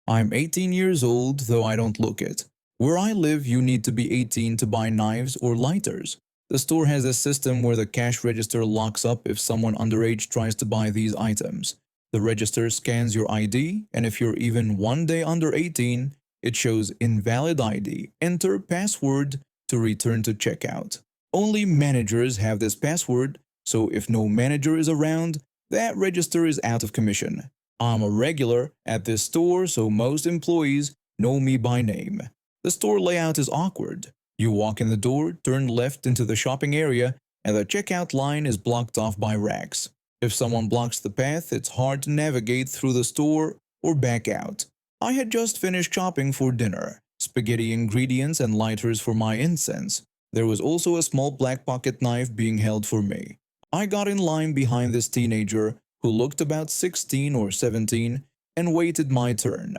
I'm 18 years old, though I don't look it. Where I live, you need to be 18 to buy knives or lighters. The store has a system where the cash register locks up if someone underage tries to buy these items. The register scans your ID, and if you're even one day under 18, it shows invalid ID. Enter password to return to checkout. Only managers have this password, so if no manager is around, that register is out of commission. I'm a regular at this store, so most employees know me by name. The store layout is awkward. You walk in the door, turn left into the shopping area, and the checkout line is blocked off by racks. If someone blocks the path, it's hard to navigate through the store or back out. I had just finished shopping for dinner, spaghetti ingredients and lighters for my incense. There was also a small black pocket knife being held for me. I got in line behind this teenager who looked about 16 or 17 and waited my turn.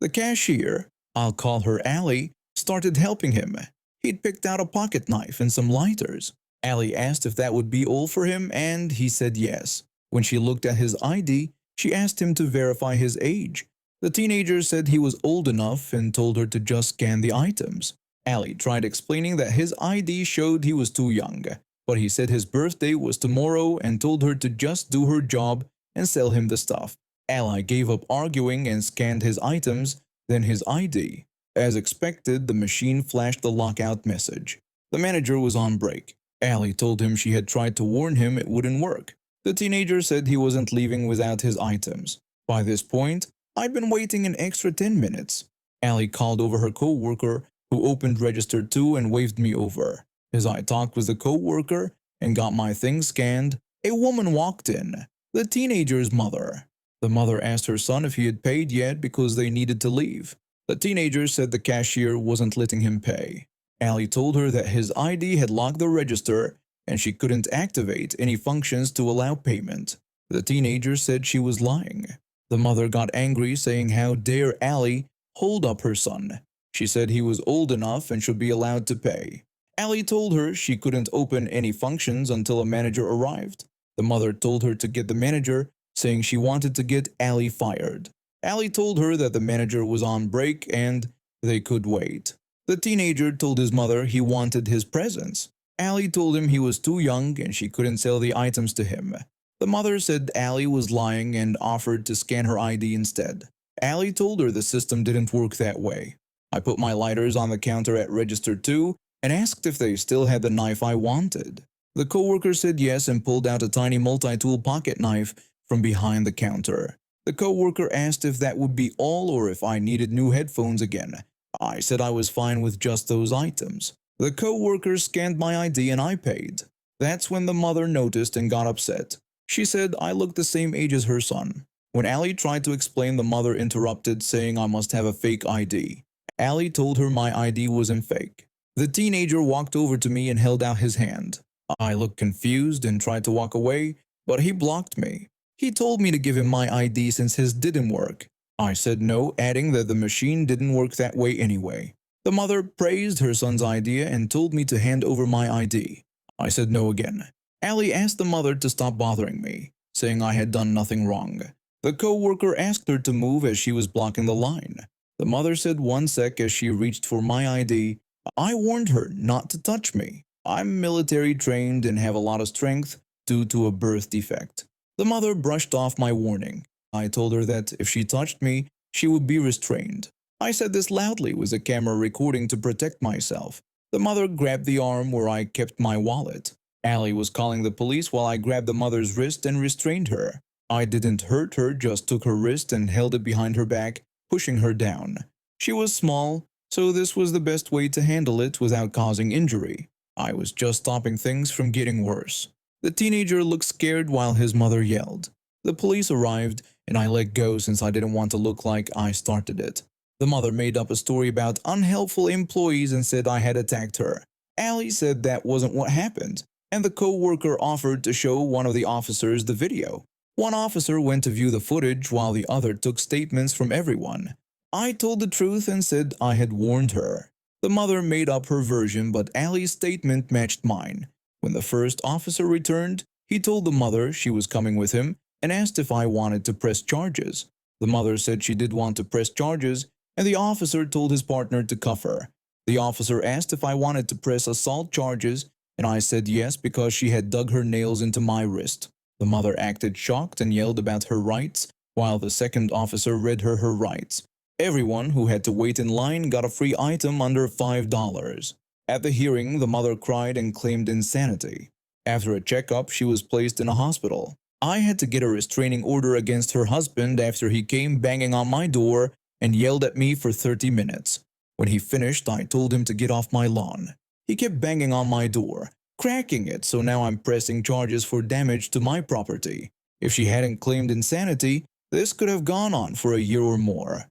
The cashier, I'll call her Allie, started helping him. He'd picked out a pocket knife and some lighters. Allie asked if that would be all for him, and he said yes. When she looked at his ID, she asked him to verify his age. The teenager said he was old enough and told her to just scan the items. Allie tried explaining that his ID showed he was too young, but he said his birthday was tomorrow and told her to just do her job and sell him the stuff. Allie gave up arguing and scanned his items, then his ID. As expected, the machine flashed the lockout message. The manager was on break. Allie told him she had tried to warn him it wouldn't work. The teenager said he wasn't leaving without his items. By this point, I'd been waiting an extra 10 minutes. Allie called over her co-worker, who opened register 2 and waved me over. As I talked with the co-worker and got my things scanned, a woman walked in, the teenager's mother. The mother asked her son if he had paid yet because they needed to leave. The teenager said the cashier wasn't letting him pay. Allie told her that his ID had locked the register and she couldn't activate any functions to allow payment. The teenager said she was lying. The mother got angry, saying how dare Allie hold up her son. She said he was old enough and should be allowed to pay. Allie told her she couldn't open any functions until a manager arrived. The mother told her to get the manager, saying she wanted to get Allie fired. Allie told her that the manager was on break and they could wait. The teenager told his mother he wanted his presents. Allie told him he was too young and she couldn't sell the items to him. The mother said Allie was lying and offered to scan her ID instead. Allie told her the system didn't work that way. I put my lighters on the counter at register 2 and asked if they still had the knife I wanted. The coworker said yes and pulled out a tiny multi-tool pocket knife from behind the counter. The coworker asked if that would be all or if I needed new headphones again. I said I was fine with just those items. The coworker scanned my ID and I paid. That's when the mother noticed and got upset. She said I looked the same age as her son. When Allie tried to explain, the mother interrupted, saying I must have a fake ID. Allie told her my ID wasn't fake. The teenager walked over to me and held out his hand. I looked confused and tried to walk away, but he blocked me. He told me to give him my ID since his didn't work. I said no, adding that the machine didn't work that way anyway. The mother praised her son's idea and told me to hand over my ID. I said no again. Allie asked the mother to stop bothering me, saying I had done nothing wrong. The co-worker asked her to move as she was blocking the line. The mother said 1 sec as she reached for my ID. I warned her not to touch me. I'm military trained and have a lot of strength due to a birth defect. The mother brushed off my warning. I told her that if she touched me, she would be restrained. I said this loudly with the camera recording to protect myself. The mother grabbed the arm where I kept my wallet. Allie was calling the police while I grabbed the mother's wrist and restrained her. I didn't hurt her, just took her wrist and held it behind her back, pushing her down. She was small, so this was the best way to handle it without causing injury. I was just stopping things from getting worse. The teenager looked scared while his mother yelled. The police arrived and I let go since I didn't want to look like I started it. The mother made up a story about unhelpful employees and said I had attacked her. Allie said that wasn't what happened, and the co-worker offered to show one of the officers the video. One officer went to view the footage while the other took statements from everyone. I told the truth and said I had warned her. The mother made up her version, but Allie's statement matched mine. When the first officer returned, he told the mother she was coming with him and asked if I wanted to press charges. The mother said she did want to press charges, and the officer told his partner to cuff her. The officer asked if I wanted to press assault charges, and I said yes because she had dug her nails into my wrist. The mother acted shocked and yelled about her rights, while the second officer read her rights. Everyone who had to wait in line got a free item under $5. At the hearing, the mother cried and claimed insanity. After a checkup, she was placed in a hospital. I had to get a restraining order against her husband after he came banging on my door and yelled at me for 30 minutes. When he finished, I told him to get off my lawn. He kept banging on my door, cracking it, so now I'm pressing charges for damage to my property. If she hadn't claimed insanity, this could have gone on for a year or more.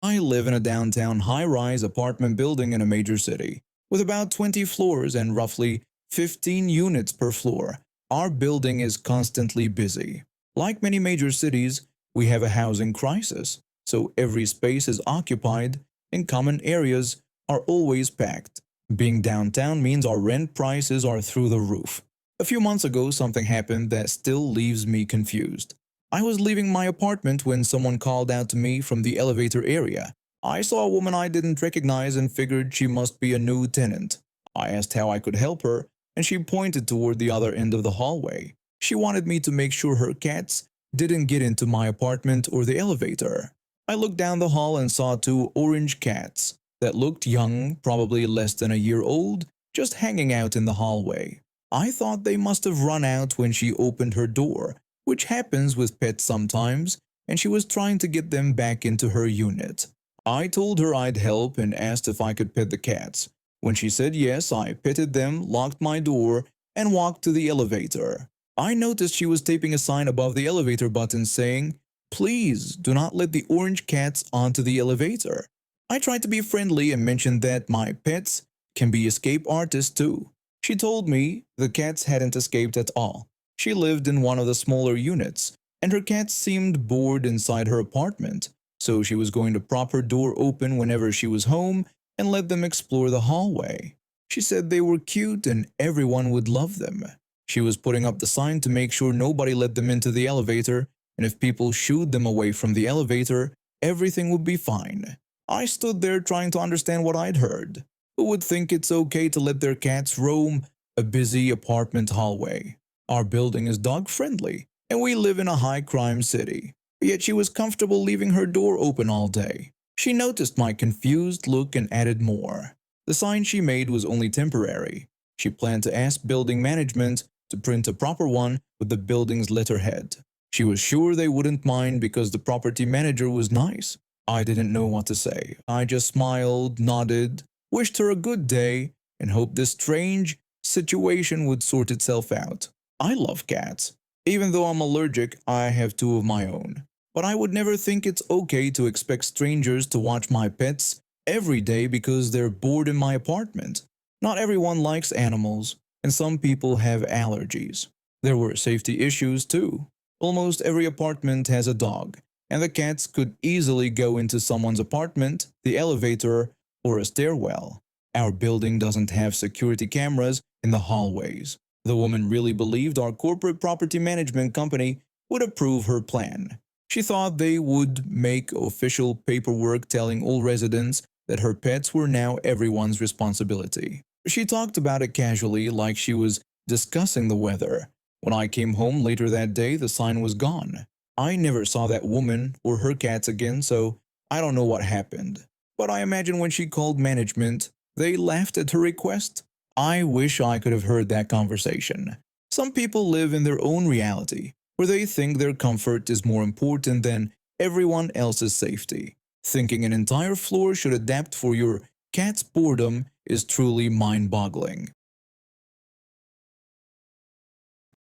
I live in a downtown high-rise apartment building in a major city, with about 20 floors and roughly 15 units per floor. Our building is constantly busy. Like many major cities, we have a housing crisis, so every space is occupied and common areas are always packed. Being downtown means our rent prices are through the roof. A few months ago, something happened that still leaves me confused. I was leaving my apartment when someone called out to me from the elevator area. I saw a woman I didn't recognize and figured she must be a new tenant. I asked how I could help her, and she pointed toward the other end of the hallway. She wanted me to make sure her cats didn't get into my apartment or the elevator. I looked down the hall and saw two orange cats that looked young, probably less than a year old, just hanging out in the hallway. I thought they must have run out when she opened her door, which happens with pets sometimes, and she was trying to get them back into her unit. I told her I'd help and asked if I could pet the cats. When she said yes, I petted them, locked my door, and walked to the elevator. I noticed she was taping a sign above the elevator button saying, "Please do not let the orange cats onto the elevator." I tried to be friendly and mentioned that my pets can be escape artists too. She told me the cats hadn't escaped at all. She lived in one of the smaller units, and her cats seemed bored inside her apartment, so she was going to prop her door open whenever she was home and let them explore the hallway. She said they were cute and everyone would love them. She was putting up the sign to make sure nobody let them into the elevator, and if people shooed them away from the elevator, everything would be fine. I stood there trying to understand what I'd heard. Who would think it's okay to let their cats roam a busy apartment hallway? Our building is dog-friendly, and we live in a high-crime city. Yet she was comfortable leaving her door open all day. She noticed my confused look and added more. The sign she made was only temporary. She planned to ask building management to print a proper one with the building's letterhead. She was sure they wouldn't mind because the property manager was nice. I didn't know what to say. I just smiled, nodded, wished her a good day, and hoped this strange situation would sort itself out. I love cats. Even though I'm allergic, I have two of my own. But I would never think it's okay to expect strangers to watch my pets every day because they're bored in my apartment. Not everyone likes animals, and some people have allergies. There were safety issues too. Almost every apartment has a dog, and the cats could easily go into someone's apartment, the elevator, or a stairwell. Our building doesn't have security cameras in the hallways. The woman really believed our corporate property management company would approve her plan. She thought they would make official paperwork telling all residents that her pets were now everyone's responsibility. She talked about it casually, like she was discussing the weather. When I came home later that day, the sign was gone. I never saw that woman or her cats again, so I don't know what happened. But I imagine when she called management, they laughed at her request. I wish I could have heard that conversation. Some people live in their own reality, where they think their comfort is more important than everyone else's safety. Thinking an entire floor should adapt for your cat's boredom is truly mind-boggling.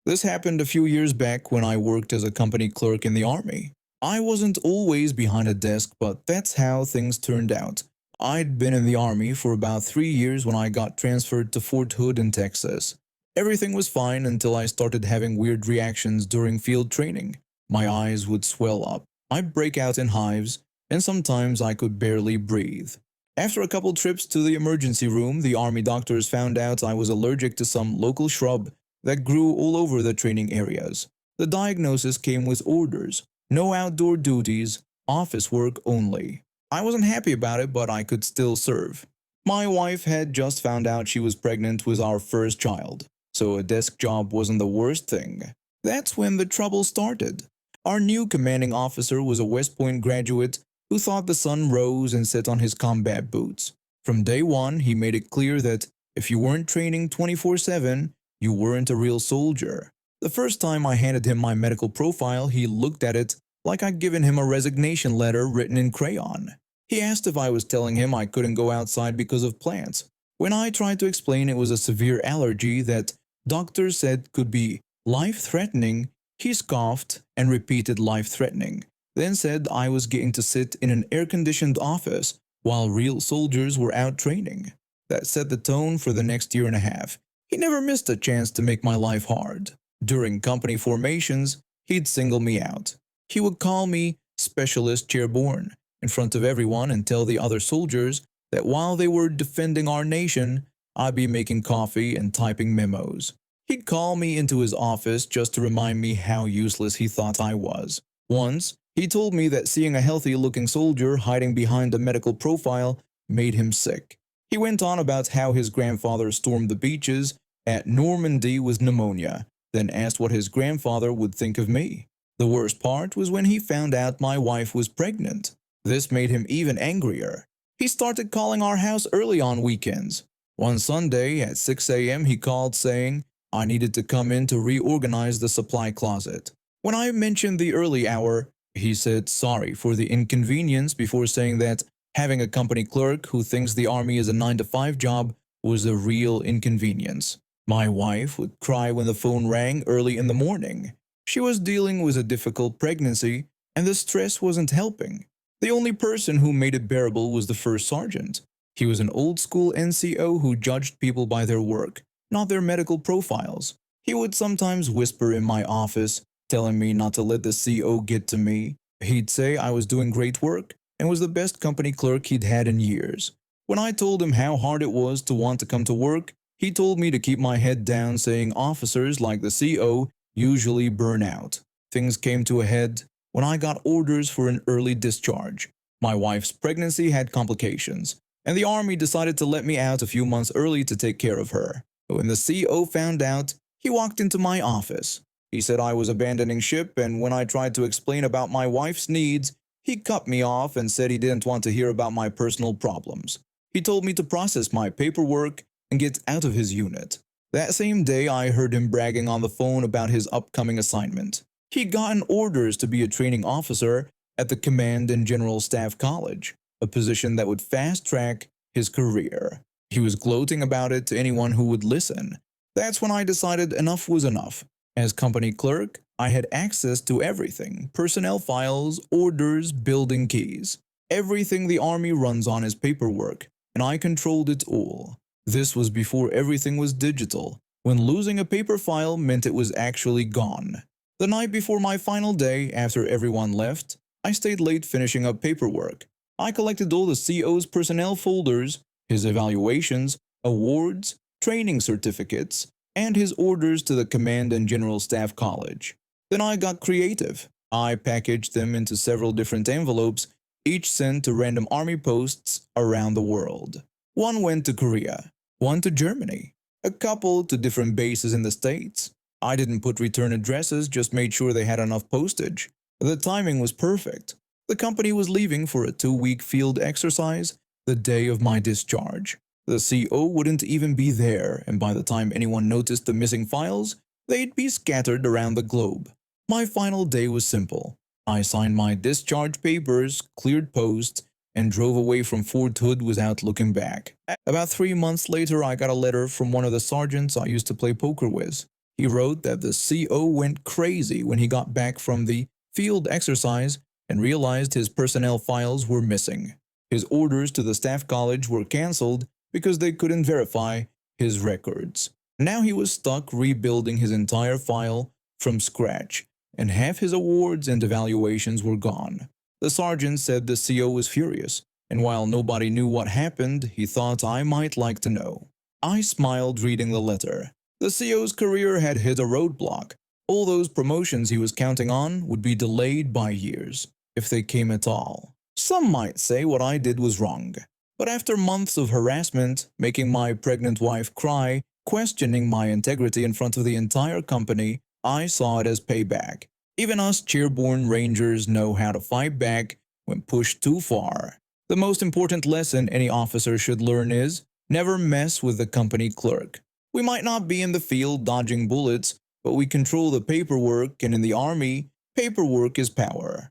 This happened a few years back when I worked as a company clerk in the army. I wasn't always behind a desk, but that's how things turned out. I'd been in the army for about 3 years when I got transferred to Fort Hood in Texas. Everything was fine until I started having weird reactions during field training. My eyes would swell up. I'd break out in hives, and sometimes I could barely breathe. After a couple trips to the emergency room, the army doctors found out I was allergic to some local shrub that grew all over the training areas. The diagnosis came with orders: no outdoor duties, office work only. I wasn't happy about it, but I could still serve. My wife had just found out she was pregnant with our first child, so a desk job wasn't the worst thing. That's when the trouble started. Our new commanding officer was a West Point graduate who thought the sun rose and set on his combat boots. From day one, he made it clear that if you weren't training 24/7, you weren't a real soldier. The first time I handed him my medical profile, he looked at it like I'd given him a resignation letter written in crayon. He asked if I was telling him I couldn't go outside because of plants. When I tried to explain it was a severe allergy that doctors said could be life-threatening, he scoffed and repeated life-threatening, then said I was getting to sit in an air-conditioned office while real soldiers were out training. That set the tone for the next year and a half. He never missed a chance to make my life hard. During company formations, he'd single me out. He would call me Specialist Chairborne in front of everyone and tell the other soldiers that while they were defending our nation, I'd be making coffee and typing memos. He'd call me into his office just to remind me how useless he thought I was. Once, he told me that seeing a healthy-looking soldier hiding behind a medical profile made him sick. He went on about how his grandfather stormed the beaches at Normandy with pneumonia, then asked what his grandfather would think of me. The worst part was when he found out my wife was pregnant. This made him even angrier. He started calling our house early on weekends. One Sunday at 6 a.m. he called saying I needed to come in to reorganize the supply closet. When I mentioned the early hour, he said sorry for the inconvenience before saying that having a company clerk who thinks the army is a 9-to-5 job was a real inconvenience. My wife would cry when the phone rang early in the morning. She was dealing with a difficult pregnancy, and the stress wasn't helping. The only person who made it bearable was the first sergeant. He was an old-school NCO who judged people by their work, not their medical profiles. He would sometimes whisper in my office, telling me not to let the CO get to me. He'd say I was doing great work and was the best company clerk he'd had in years. When I told him how hard it was to want to come to work, he told me to keep my head down, saying officers like the CO usually burn out. Things came to a head when I got orders for an early discharge. My wife's pregnancy had complications, and the army decided to let me out a few months early to take care of her. When the CO found out, he walked into my office. He said I was abandoning ship, and when I tried to explain about my wife's needs, he cut me off and said he didn't want to hear about my personal problems. He told me to process my paperwork and get out of his unit. That same day, I heard him bragging on the phone about his upcoming assignment. He'd gotten orders to be a training officer at the Command and General Staff College, a position that would fast-track his career. He was gloating about it to anyone who would listen. That's when I decided enough was enough. As company clerk, I had access to everything: personnel files, orders, building keys. Everything the Army runs on is paperwork, and I controlled it all. This was before everything was digital, when losing a paper file meant it was actually gone. The night before my final day, after everyone left, I stayed late finishing up paperwork. I collected all the CO's personnel folders, his evaluations, awards, training certificates, and his orders to the Command and General Staff College. Then I got creative. I packaged them into several different envelopes, each sent to random army posts around the world. One went to Korea, one to Germany, a couple to different bases in the States. I didn't put return addresses, just made sure they had enough postage. The timing was perfect. The company was leaving for a 2-week field exercise the day of my discharge. The CO wouldn't even be there, and by the time anyone noticed the missing files, they'd be scattered around the globe. My final day was simple. I signed my discharge papers, cleared post, and drove away from Fort Hood without looking back. About 3 months later, I got a letter from one of the sergeants I used to play poker with. He wrote that the CO went crazy when he got back from the field exercise and realized his personnel files were missing. His orders to the staff college were cancelled because they couldn't verify his records. Now he was stuck rebuilding his entire file from scratch, and half his awards and evaluations were gone. The sergeant said the CO was furious, and while nobody knew what happened, he thought I might like to know. I smiled reading the letter. The CO's career had hit a roadblock. All those promotions he was counting on would be delayed by years, if they came at all. Some might say what I did was wrong, but after months of harassment, making my pregnant wife cry, questioning my integrity in front of the entire company, I saw it as payback. Even us Cheerborn Rangers know how to fight back when pushed too far. The most important lesson any officer should learn is never mess with the company clerk. We might not be in the field dodging bullets, but we control the paperwork, and in the army, paperwork is power.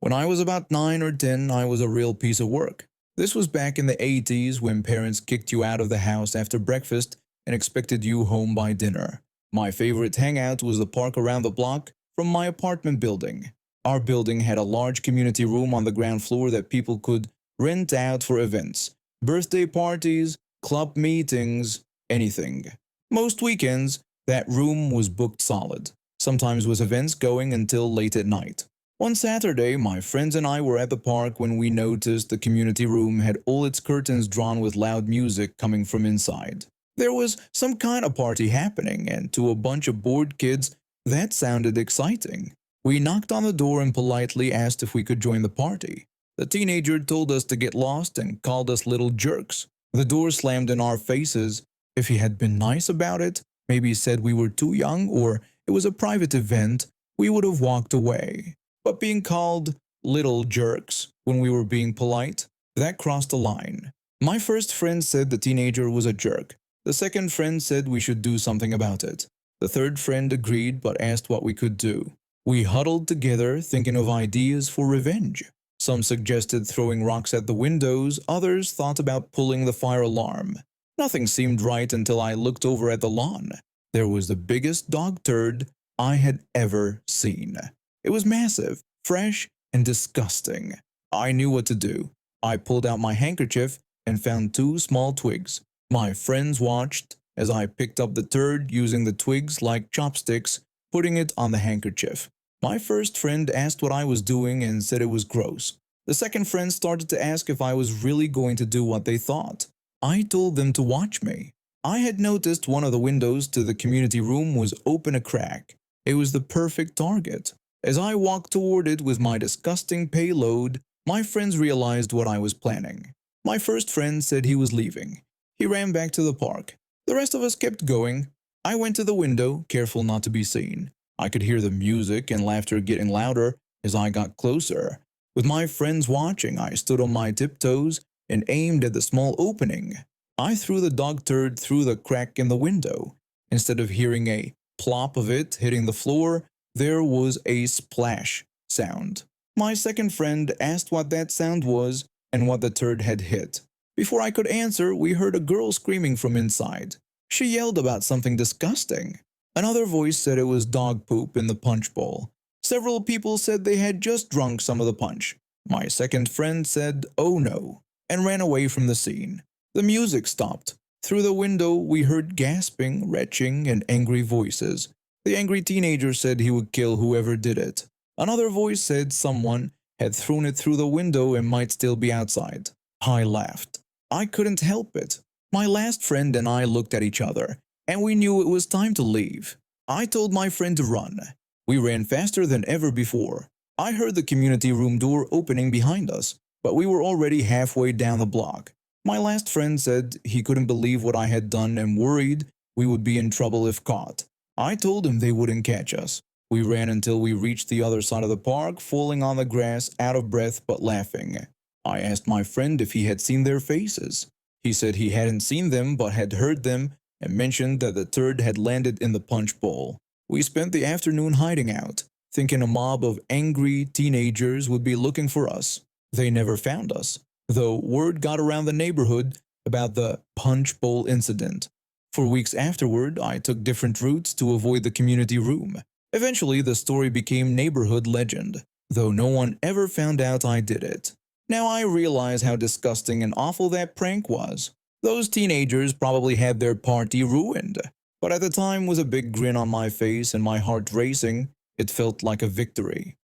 When I was about 9 or 10, I was a real piece of work. This was back in the 80s when parents kicked you out of the house after breakfast and expected you home by dinner. My favorite hangout was the park around the block from my apartment building. Our building had a large community room on the ground floor that people could rent out for events, birthday parties, club meetings, anything. Most weekends, that room was booked solid, sometimes with events going until late at night. One Saturday, my friends and I were at the park when we noticed the community room had all its curtains drawn with loud music coming from inside. There was some kind of party happening, and to a bunch of bored kids, that sounded exciting. We knocked on the door and politely asked if we could join the party. The teenager told us to get lost and called us little jerks. The door slammed in our faces. If he had been nice about it, maybe said we were too young or it was a private event, we would have walked away. But being called little jerks when we were being polite, that crossed a line. My first friend said the teenager was a jerk. The second friend said we should do something about it. The third friend agreed but asked what we could do. We huddled together thinking of ideas for revenge. Some suggested throwing rocks at the windows, others thought about pulling the fire alarm. Nothing seemed right until I looked over at the lawn. There was the biggest dog turd I had ever seen. It was massive, fresh, and disgusting. I knew what to do. I pulled out my handkerchief and found 2 small twigs. My friends watched as I picked up the turd using the twigs like chopsticks, putting it on the handkerchief. My first friend asked what I was doing and said it was gross. The second friend started to ask if I was really going to do what they thought. I told them to watch me. I had noticed one of the windows to the community room was open a crack. It was the perfect target. As I walked toward it with my disgusting payload, my friends realized what I was planning. My first friend said he was leaving. He ran back to the park. The rest of us kept going. I went to the window, careful not to be seen. I could hear the music and laughter getting louder as I got closer. With my friends watching, I stood on my tiptoes and aimed at the small opening. I threw the dog turd through the crack in the window. Instead of hearing a plop of it hitting the floor, there was a splash sound. My second friend asked what that sound was and what the turd had hit. Before I could answer, we heard a girl screaming from inside. She yelled about something disgusting. Another voice said it was dog poop in the punch bowl. Several people said they had just drunk some of the punch. My second friend said, "Oh no," and ran away from the scene. The music stopped. Through the window, we heard gasping, retching, and angry voices. The angry teenager said he would kill whoever did it. Another voice said someone had thrown it through the window and might still be outside. I laughed. I couldn't help it. My last friend and I looked at each other, and we knew it was time to leave. I told my friend to run. We ran faster than ever before. I heard the community room door opening behind us, but we were already halfway down the block. My last friend said he couldn't believe what I had done and worried we would be in trouble if caught. I told him they wouldn't catch us. We ran until we reached the other side of the park, falling on the grass, out of breath but laughing. I asked my friend if he had seen their faces. He said he hadn't seen them but had heard them and mentioned that the turd had landed in the punch bowl. We spent the afternoon hiding out, thinking a mob of angry teenagers would be looking for us. They never found us, though word got around the neighborhood about the punch bowl incident. For weeks afterward, I took different routes to avoid the community room. Eventually, the story became neighborhood legend, though no one ever found out I did it. Now I realize how disgusting and awful that prank was. Those teenagers probably had their party ruined, but at the time with a big grin on my face and my heart racing, It felt like a victory.